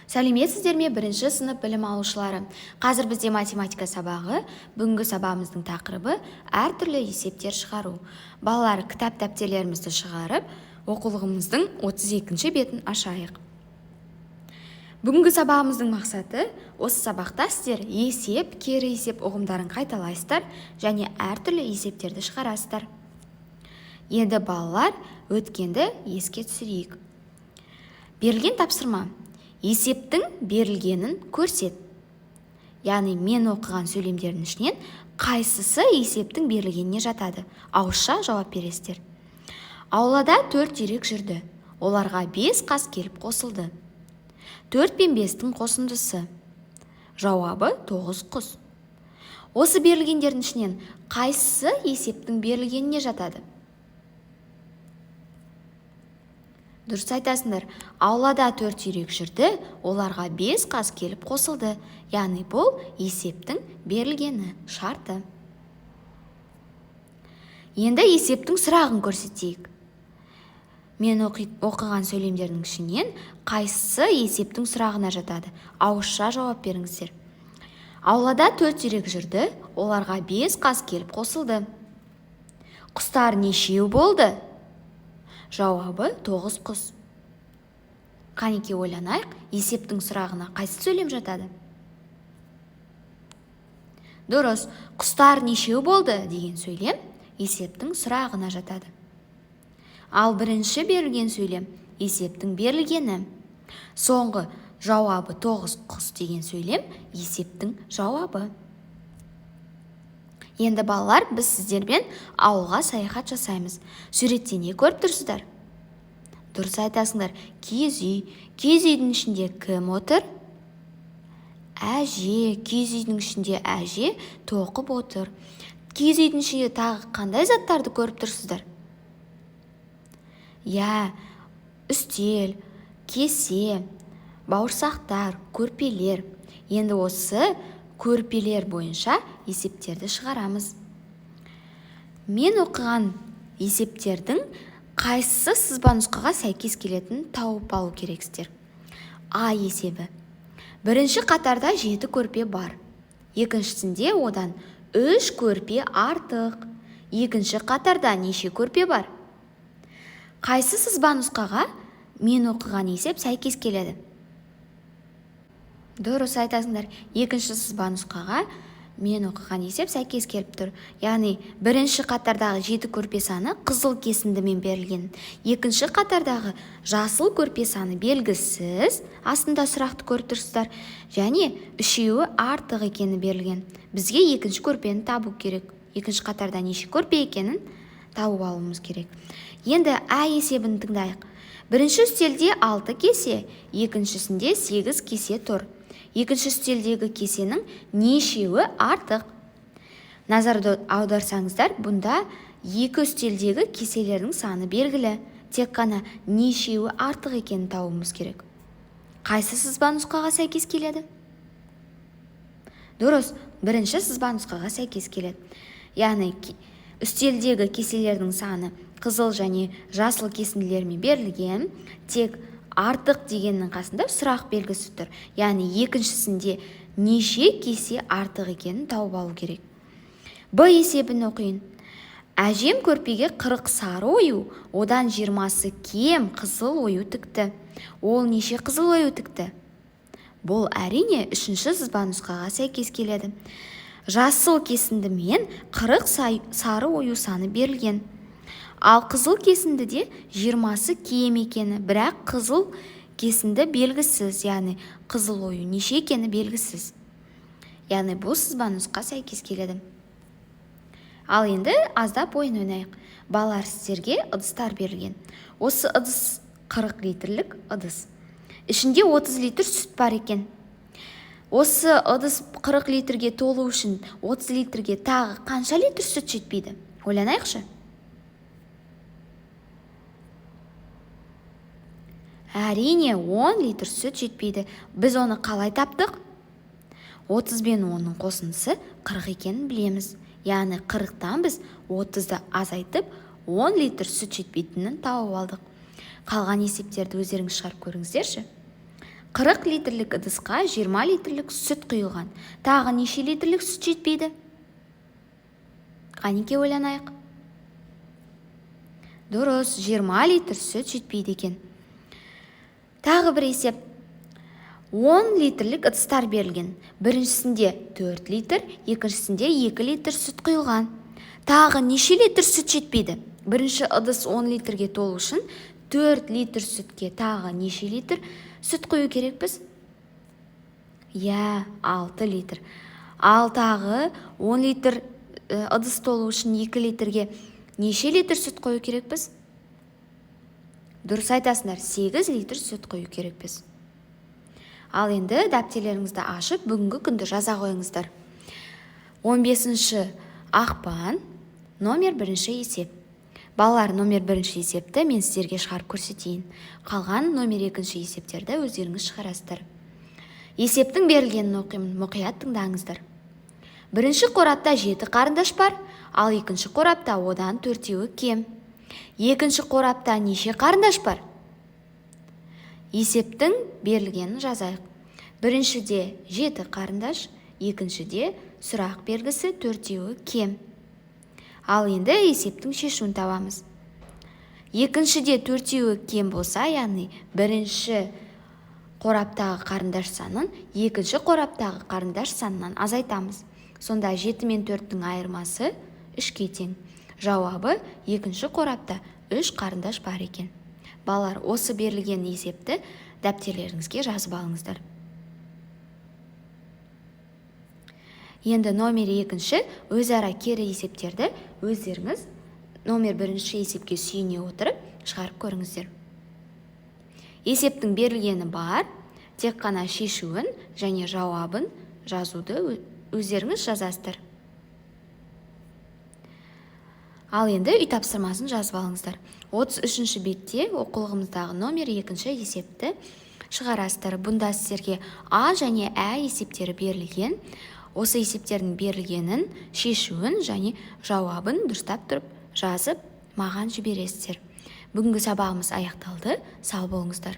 Сәлеметсіздер ме, бірінші сынып білім алушылары. Қазір бізде математика сабағы. Бүгінгі сабағымыздың тақырыбы әртүрлі есептер шығару. Балалар, кітап дәптерлерімізді шығарып, оқулығымыздың 32-ші бетін ашайық. Бүгінгі сабағымыздың мақсаты, осы сабақта сіздер есеп, кері есеп ұғымдарын қайталайсыздар және әртүрлі есептерді шығарасыздар. Енді балалар, өткенді еске түсірейік. Берілген тапсырма: есептің берілгенін көрсет. Яғни мен оқыған сөйлемдердің ішінен қайсысы есептің берілгеніне жатады? Ауызша жауап бересіздер. Аулада 4 дерек жүрді. Оларға 5 қас келіп қосылды. 4 пен 5-тің қосындысы. Жауабы 9 құс. Осы берілгендердің ішінен қайсысы есептің берілгеніне жатады? Дұрыс айтасыңдар. Аулада 4 дерек жүрді, оларға 5 қас келіп қосылды. Яғни бұл есептің берілгені, шарты. Енді есептің сұрағын көрсетейік. Мен оқыған сөйлемдердің ішінен қайсысы есептің сұрағына жатады? Ауызша жауап беріңіздер. Аулада 4 дерек жүрді, оларға 5 қас келіп қосылды. Құстар нешеу болды? Жауабы 9 құс. Қанеке ойланайық, есептің сұрағына қайсы сөйлем жатады? Дұрыс, құстар нешеу болды деген сөйлем есептің сұрағына жатады. Ал бірінші берілген сөйлем есептің берілгені. Соңғы жауабы 9 құс деген сөйлем есептің жауабы. Енді балалар, біз сіздермен ауылға саяхат жасаймыз. Суретте не көріп тұрсыздар? Дұрыс айтасыңдар. Киіз үй. Киіз үйдің ішінде кім отыр? Әже. Киіз үйдің ішінде әже тоқып отыр. Киіз үйдің ішінде тағы қандай заттарды көріп тұрсыздар? Үстел, кесе, бауырсақтар, көрпелер. Енді осы көрпелер бойынша есептерді шығарамыз. Мен оқыған есептердің қайсысы сызба нұсқаға сәйкес келетінін тауып алу керексіздер. А есебі. Бірінші қатарда 7 көрпе бар. Екіншісінде одан 3 көрпе артық. Екінші қатарда неше көрпе бар? Қайсы сызба нұсқаға мен оқыған есеп сәйкес келеді? Дұрыс айтасыңдар. Екінші сызба нұсқаға мен оқыған есеп сәйкес келіп тұр. Яғни бірінші қатардағы 7 көрпе саны қызыл кесіндімен берілген. Екінші қатардағы жасыл көрпе саны белгісіз, астында сұрақты көріп тұрсыздар. Және үшеуі артық екені берілген. Бізге екінші көрпені табу керек. Екінші қатарда неше көрпе екенін тауып алуымыз керек. Енді А есебін тыңдайық. Бірінші үстелде 6 кесе, екіншісінде 8 кесе тұр. Екінші үстелдегі кесенің нешеуі артық? Назарды аударсаңыздар, бұнда екі үстелдегі кеселердің саны белгілі. Тек қана нешеуі артық екенін табуымыз керек. Қайсы сызба нұсқаға сәйкес келеді? Дұрыс, бірінші сызба нұсқаға сәйкес келеді. Яғни үстелдегі кеселердің саны қызыл және жасыл кесінділермен берілген, тек артық дегеннің қасында сұрақ белгісі тұр. Яғни екіншісінде неше кесе артық екенін тауып алу керек. Б есебін оқиын. Әжем көрпеге 40 сары ою, одан 20-сы кем қызыл ою тікті. Ол неше қызыл ою тікті? Бұл әрине үшінші сызба нұсқаға сәйкес келеді. Жасыл кесіндімен 40 сары ою саны берілген. Ал қызыл кесіндіде 20-сы кем екені, бірақ қызыл кесінді белгісіз, яғни қызыл ою неше екені белгісіз. Яғни бұл сызба нұсқа сәйкес келеді. Ал енді аздап ойын ойнайық. Балалар, сіздерге ыдыстар берілген. Осы ыдыс 40 литрлік ыдыс. Ішінде 30 литр сүт бар екен. Осы ыдыс 40 литрге толу үшін 30 литрге тағы қанша литр сүт жетпейді? Ойланайықшы. Әрине 10 литр сүт жетпейді. Біз оны қалай таптық? 30 бен 10-ның қосындысы 40 екенін білеміз. Яғни 40-тан біз 30-ды азайтып 10 литр сүт жетпейтінін тауып алдық. Қалған есептерді өздеріңіз шығарып көріңіздерші. 40 литрлік ыдысқа 20 литрлік сүт құйылған. Тағы неше литрлік сүт жетпейді? Қанеке ойланайық. Дұрыс, 20 литр сүт жетпейді екен. Тағы бір есеп. 10 литрлік ыдыстар берілген. Біріншісінде 4 литр, екіншісінде 2 литр сүт құйылған. Тағы неше литр сүт жетпейді? Бірінші ыдыс 10 литрге толу үшін 4 литр сүтке тағы неше литр сүт құю керекпіз? 6 литр. Ал тағы 10 литр ыдыс толу үшін 2 литрге неше литр сүт қою керекпіз? Дұрыс айтасыңдар, 8 литр сүт қою керекпіз. Ал енді дәптерлеріңізді ашып, бүгінгі күнді жаза қойыңыздар. 15 ақпан, номер 1 есеп. Балалар, номер 1 есепті мен сіздерге шығарып көрсетейін. Қалған номер 2 есептерді өздеріңіз шығарасыздар. Есептің берілгенін оқимын, мұқият тыңдаңыздар. Бірінші қорапта 7 қарындаш бар, ал екінші қорапта одан 4-еуі кем. Екінші қорапта неше қарындаш бар? Есептің берілгенін жазайық. Біріншіде 7 қарындаш, екіншіде сұрақ белгісі 4-еуі кем. Ал енді есептің шешуін табамыз. Екіншіде 4-еуі кем болса, яғни бірінші қораптағы қарындаш санын екінші қораптағы қарындаш санынан азайтамыз. Сонда 7 мен 4-тің айырмасы 3-ке тең. Жауабы екінші қорапта 3 қарындаш бар екен. Балалар, осы берілген есепті дәптерлеріңізге жазып алыңыздар. Енді номер 2 өзара кері есептерді өздеріңіз номер 1 есепке сүйене отырып шығарып көріңіздер. Есептің берілгені бар, тек қана шешуін және жауабын жазуды өздеріңіз жазасыздар. Ал енді үй тапсырмасын жазып алыңыздар. 33 бетте оқулығымыздағы номер 2 есепті шығарасыздар. Бұнда сіздерге А және Ә есептері берілген. Осы есептердің берілгенін, шешуін және жауабын дұрыстап тұрып жазып маған жібересіздер. Бүгінгі сабағымыз аяқталды. Сау болыңыздар.